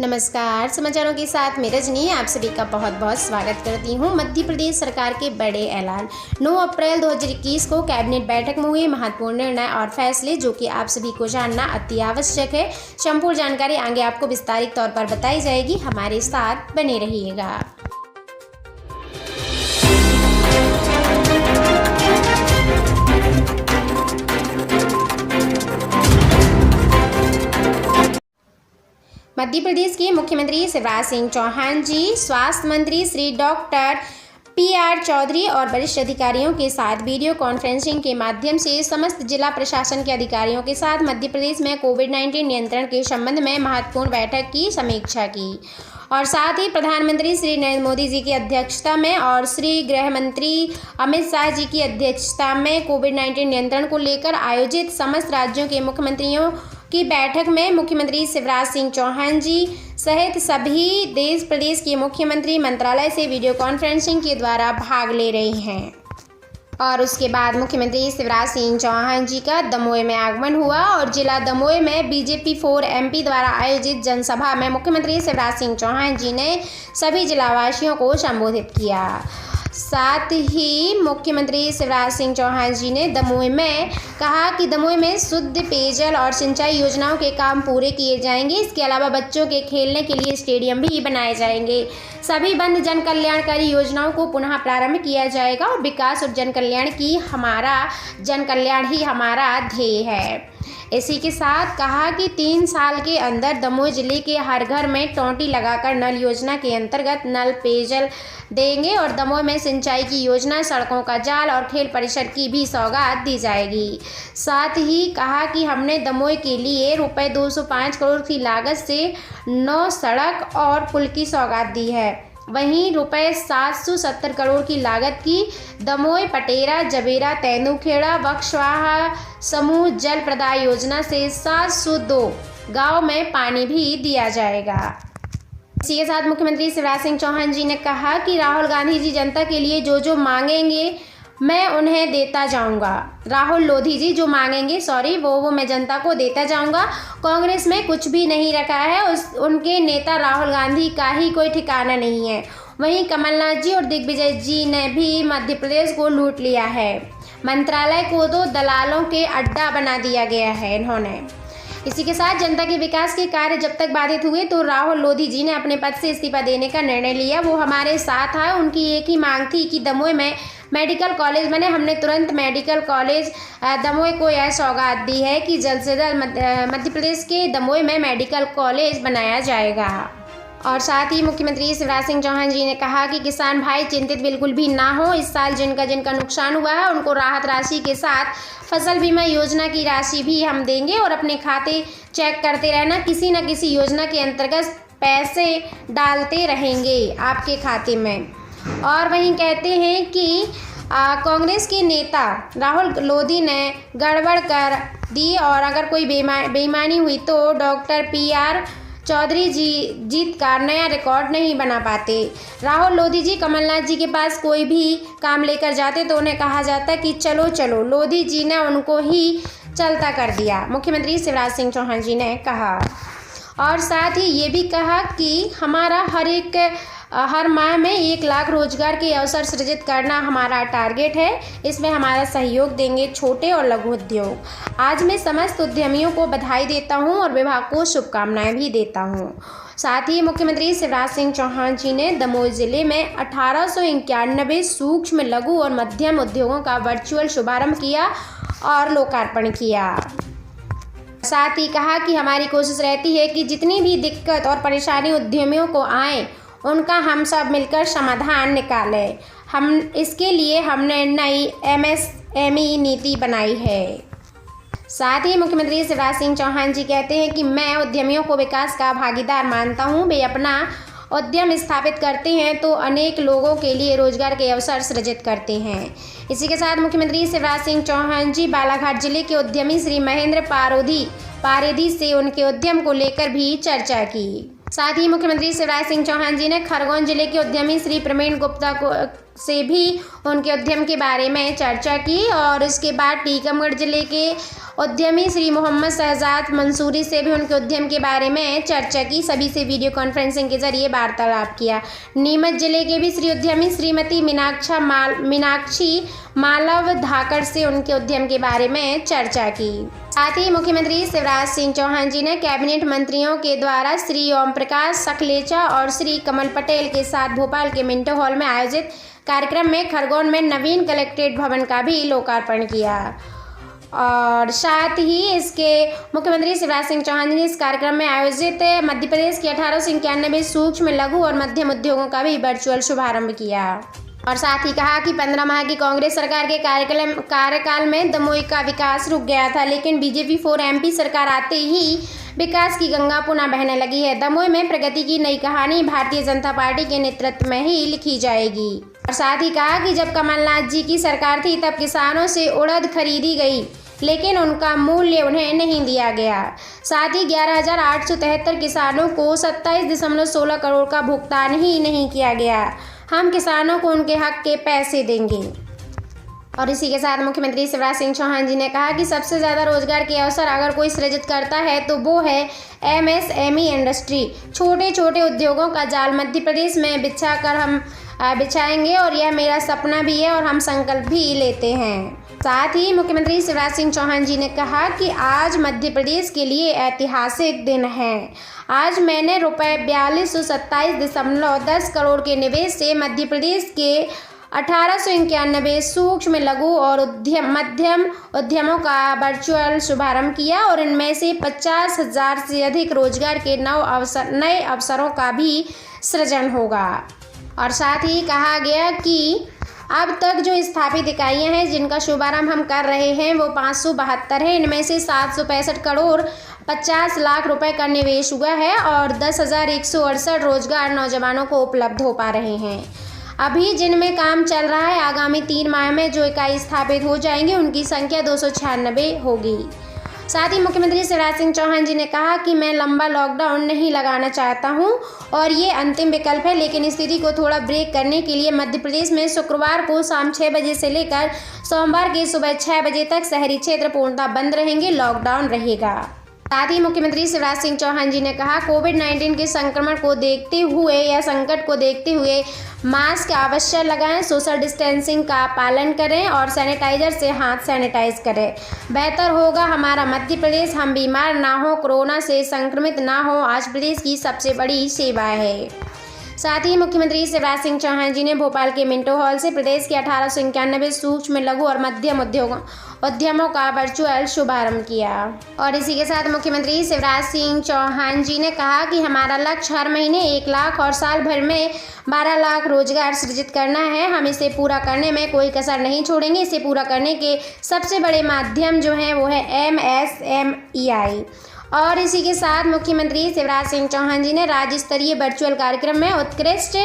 नमस्कार, समाचारों के साथ मैं रजनी आप सभी का बहुत बहुत स्वागत करती हूं। मध्य प्रदेश सरकार के बड़े ऐलान। 9 अप्रैल 2021 को कैबिनेट बैठक में हुए महत्वपूर्ण निर्णय और फैसले जो कि आप सभी को जानना अति आवश्यक है। संपूर्ण जानकारी आगे आपको विस्तारित तौर पर बताई जाएगी, हमारे साथ बने रहिएगा। मध्य प्रदेश के मुख्यमंत्री शिवराज सिंह चौहान जी, स्वास्थ्य मंत्री श्री डॉक्टर PR चौधरी और वरिष्ठ अधिकारियों के साथ वीडियो कॉन्फ्रेंसिंग के माध्यम से समस्त जिला प्रशासन के अधिकारियों के साथ मध्य प्रदेश में कोविड-19 नियंत्रण के संबंध में महत्वपूर्ण बैठक की समीक्षा की और साथ ही प्रधानमंत्री श्री नरेंद्र मोदी जी की अध्यक्षता में और श्री गृह मंत्री अमित शाह जी की अध्यक्षता में कोविड-19 नियंत्रण को लेकर आयोजित समस्त राज्यों के मुख्यमंत्रियों की बैठक में मुख्यमंत्री शिवराज सिंह चौहान जी सहित सभी देश प्रदेश के मुख्यमंत्री मंत्रालय से वीडियो कॉन्फ्रेंसिंग के द्वारा भाग ले रहे हैं। और उसके बाद मुख्यमंत्री शिवराज सिंह चौहान जी का दमोह में आगमन हुआ और जिला दमोह में BJP 4 MP द्वारा आयोजित जनसभा में मुख्यमंत्री शिवराज सिंह चौहान जी ने सभी जिलावासियों को संबोधित किया। साथ ही मुख्यमंत्री शिवराज सिंह चौहान जी ने दमोह में कहा कि दमोह में शुद्ध पेयजल और सिंचाई योजनाओं के काम पूरे किए जाएंगे। इसके अलावा बच्चों के खेलने के लिए स्टेडियम भी बनाए जाएंगे। सभी बंद जन कल्याणकारी योजनाओं को पुनः प्रारंभ किया जाएगा और विकास और जन कल्याण ही हमारा ध्येय है। इसी के साथ कहा कि 3 साल के अंदर दमोह जिले के हर घर में टोंटी लगाकर नल योजना के अंतर्गत नल पेयजल देंगे और दमोह में सिंचाई की योजना, सड़कों का जाल और खेल परिसर की भी सौगात दी जाएगी। साथ ही कहा कि हमने दमोह के लिए रुपये 205 करोड़ की लागत से 9 सड़क और पुल की सौगात दी है। वहीं रुपये 770 करोड़ की लागत की दमोह पटेरा जबेरा तेंदुखेड़ा बक्सवाहा समूह जल प्रदाय योजना से 702 गांव में पानी भी दिया जाएगा। इसी के साथ मुख्यमंत्री शिवराज सिंह चौहान जी ने कहा कि राहुल गांधी जी जनता के लिए जो मांगेंगे मैं उन्हें देता जाऊंगा। राहुल लोधी जी जो मांगेंगे वो मैं जनता को देता जाऊंगा। कांग्रेस में कुछ भी नहीं रखा है, उनके नेता राहुल गांधी का ही कोई ठिकाना नहीं है। वहीं कमलनाथ जी और दिग्विजय जी ने भी मध्य प्रदेश को लूट लिया है। मंत्रालय को तो दलालों के अड्डा बना दिया गया है इन्होंने। इसी के साथ जनता के विकास के कार्य जब तक बाधित हुए तो राहुल लोधी जी ने अपने पद से इस्तीफा देने का निर्णय लिया। वो हमारे साथ आए। उनकी एक ही मांग थी कि दमोह में मेडिकल कॉलेज बने। हमने तुरंत मेडिकल कॉलेज दमोह को यह सौगात दी है कि जल्द से जल्द मध्य प्रदेश के दमोह में मेडिकल कॉलेज बनाया जाएगा। और साथ ही मुख्यमंत्री शिवराज सिंह चौहान जी ने कहा कि किसान भाई चिंतित बिल्कुल भी ना हो। इस साल जिनका नुकसान हुआ है उनको राहत राशि के साथ फसल बीमा योजना की राशि भी हम देंगे और अपने खाते चेक करते रहना। किसी न किसी योजना के अंतर्गत पैसे डालते रहेंगे आपके खाते में। और वहीं कहते हैं कि कांग्रेस के नेता राहुल लोधी ने गड़बड़ कर दी और अगर कोई बेईमानी हुई तो डॉक्टर PR चौधरी जी जीत का नया रिकॉर्ड नहीं बना पाते। राहुल लोधी जी कमलनाथ जी के पास कोई भी काम लेकर जाते तो उन्हें कहा जाता कि चलो चलो। लोधी जी ने उनको ही चलता कर दिया, मुख्यमंत्री शिवराज सिंह चौहान जी ने कहा। और साथ ही ये भी कहा कि हमारा हर माह में 1 लाख रोजगार के अवसर सृजित करना हमारा टारगेट है। इसमें हमारा सहयोग देंगे छोटे और लघु उद्योग। आज मैं समस्त उद्यमियों को बधाई देता हूं और विभाग को शुभकामनाएं भी देता हूं। साथ ही मुख्यमंत्री शिवराज सिंह चौहान जी ने दमोह जिले में 1891 सूक्ष्म लघु और मध्यम उद्योगों का वर्चुअल शुभारंभ किया और लोकार्पण किया। साथ ही कहा कि हमारी कोशिश रहती है कि जितनी भी दिक्कत और परेशानी उद्यमियों को आए उनका हम सब मिलकर समाधान निकालें। इसके लिए हमने नई MSME नीति बनाई है। साथ ही मुख्यमंत्री शिवराज सिंह चौहान जी कहते हैं कि मैं उद्यमियों को विकास का भागीदार मानता हूं। वे अपना उद्यम स्थापित करते हैं तो अनेक लोगों के लिए रोजगार के अवसर सृजित करते हैं। इसी के साथ मुख्यमंत्री शिवराज सिंह चौहान जी बालाघाट जिले के उद्यमी श्री महेंद्र पारेदी से उनके उद्यम को लेकर भी चर्चा की। साथ ही मुख्यमंत्री शिवराज सिंह चौहान जी ने खरगोन जिले के उद्यमी श्री प्रवीण गुप्ता से भी उनके उद्यम के बारे में चर्चा की और इसके बाद टीकमगढ़ जिले के उद्यमी श्री मोहम्मद शहजाद मंसूरी से भी उनके उद्यम के बारे में चर्चा की। सभी से वीडियो कॉन्फ्रेंसिंग के जरिए वार्तालाप किया। नीमच जिले के भी श्री उद्यमी श्रीमती मीनाक्षी मालव धाकड़ से उनके उद्यम के बारे में चर्चा की। साथ ही मुख्यमंत्री शिवराज सिंह चौहान जी ने कैबिनेट मंत्रियों के द्वारा श्री ओम प्रकाश सकलेचा और श्री कमल पटेल के साथ भोपाल के मिंटो हॉल में आयोजित कार्यक्रम में खरगोन में नवीन कलेक्ट्रेट भवन का भी लोकार्पण किया। और साथ ही इसके मुख्यमंत्री शिवराज सिंह चौहान जी ने इस कार्यक्रम में आयोजित मध्य प्रदेश के 1891 सूक्ष्म लघु और मध्यम उद्योगों का भी वर्चुअल शुभारंभ किया। और साथ ही कहा कि 15 माह की कांग्रेस सरकार के कार्यकाल में दमोह का विकास रुक गया था, लेकिन बीजेपी 4 MP सरकार आते ही विकास की गंगा पुनः बहने लगी है। दमोह में प्रगति की नई कहानी भारतीय जनता पार्टी के नेतृत्व में ही लिखी जाएगी। और साथ ही कहा कि जब कमलनाथ जी की सरकार थी तब किसानों से उड़द खरीदी गई, लेकिन उनका मूल्य उन्हें नहीं दिया गया। साथ ही 11,873 किसानों को 27.16 करोड़ का भुगतान ही नहीं किया गया। हम किसानों को उनके हक के पैसे देंगे। और इसी के साथ मुख्यमंत्री शिवराज सिंह चौहान जी ने कहा कि सबसे ज़्यादा रोजगार के अवसर अगर कोई सृजित करता है तो वो है MSME इंडस्ट्री। छोटे छोटे उद्योगों का जाल मध्य प्रदेश में बिछाकर हम बिछाएंगे और यह मेरा सपना भी है और हम संकल्प भी लेते हैं। साथ ही मुख्यमंत्री शिवराज सिंह चौहान जी ने कहा कि आज मध्य प्रदेश के लिए ऐतिहासिक दिन है। आज मैंने रुपये 4227.10 करोड़ के निवेश से मध्य प्रदेश के 1891 सूक्ष्म लघु और मध्यम उद्यमों का वर्चुअल शुभारंभ किया और इनमें से 50,000 से अधिक रोजगार के नए अवसरों का भी सृजन होगा। और साथ ही कहा गया कि अब तक जो स्थापित इकाइयां हैं जिनका शुभारंभ हम कर रहे हैं वो 572 है। इनमें से 765 करोड़ 50 लाख रुपए का निवेश हुआ है और 10,168 रोजगार नौजवानों को उपलब्ध हो पा रहे हैं। अभी जिनमें काम चल रहा है, आगामी 3 माह में जो इकाई स्थापित हो जाएंगी उनकी संख्या 296 होगी। साथ ही मुख्यमंत्री शिवराज सिंह चौहान जी ने कहा कि मैं लंबा लॉकडाउन नहीं लगाना चाहता हूं और ये अंतिम विकल्प है, लेकिन स्थिति को थोड़ा ब्रेक करने के लिए मध्य प्रदेश में शुक्रवार को शाम 6 बजे से लेकर सोमवार के सुबह 6 बजे तक शहरी क्षेत्र पूर्णतः बंद रहेंगे, लॉकडाउन रहेगा। साथ ही मुख्यमंत्री शिवराज सिंह चौहान जी ने कहा कोविड-19 के संक्रमण को देखते हुए या संकट को देखते हुए मास्क अवश्य लगाएं, सोशल डिस्टेंसिंग का पालन करें और सैनिटाइजर से हाथ सैनिटाइज करें। बेहतर होगा हमारा मध्य प्रदेश, हम बीमार ना हो, कोरोना से संक्रमित ना हो, आज प्रदेश की सबसे बड़ी सेवा है। साथ ही मुख्यमंत्री शिवराज सिंह चौहान जी ने भोपाल के मिंटो हॉल से प्रदेश के 1891 सूक्ष्म लघु और मध्यम उद्यमों का वर्चुअल शुभारंभ किया। और इसी के साथ मुख्यमंत्री शिवराज सिंह चौहान जी ने कहा कि हमारा लक्ष्य हर महीने 1 लाख और साल भर में 12 लाख रोजगार सृजित करना है। हम इसे पूरा करने में कोई कसर नहीं छोड़ेंगे। इसे पूरा करने के सबसे बड़े माध्यम जो हैं वो है MSMEI। और इसी के साथ मुख्यमंत्री शिवराज सिंह चौहान जी ने राज्य स्तरीय वर्चुअल कार्यक्रम में उत्कृष्ट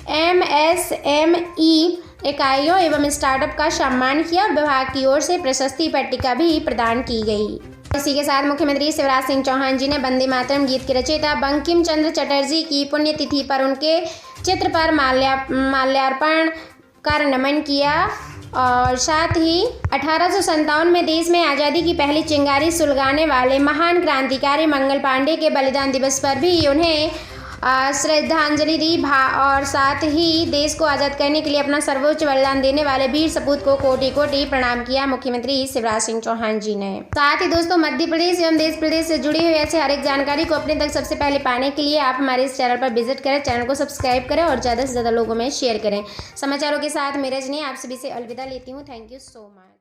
MSME इकाइयों एवं स्टार्टअप का सम्मान किया और विभाग की ओर से प्रशस्ति पट्टिका भी प्रदान की गई। इसी के साथ मुख्यमंत्री शिवराज सिंह चौहान जी ने वंदे मातरम गीत के रचयिता बंकिम चंद्र चटर्जी की पुण्यतिथि पर उनके चित्र पर माल्यार्पण कर नमन किया। और साथ ही 1857 में देश में आज़ादी की पहली चिंगारी सुलगाने वाले महान क्रांतिकारी मंगल पांडे के बलिदान दिवस पर भी उन्हें श्रद्धांजलि दी और साथ ही देश को आज़ाद करने के लिए अपना सर्वोच्च बलिदान देने वाले वीर सपूत को कोटि कोटि प्रणाम किया मुख्यमंत्री शिवराज सिंह चौहान जी ने। साथ ही दोस्तों मध्य प्रदेश एवं देश प्रदेश से जुड़ी हुई ऐसे हर एक जानकारी को अपने तक सबसे पहले पाने के लिए आप हमारे इस चैनल पर विजिट करें, चैनल को सब्सक्राइब करें और ज़्यादा से ज़्यादा लोगों में शेयर करें। समाचारों के साथ मैं रजनी आप सभी से अलविदा लेती हूँ। Thank you so much.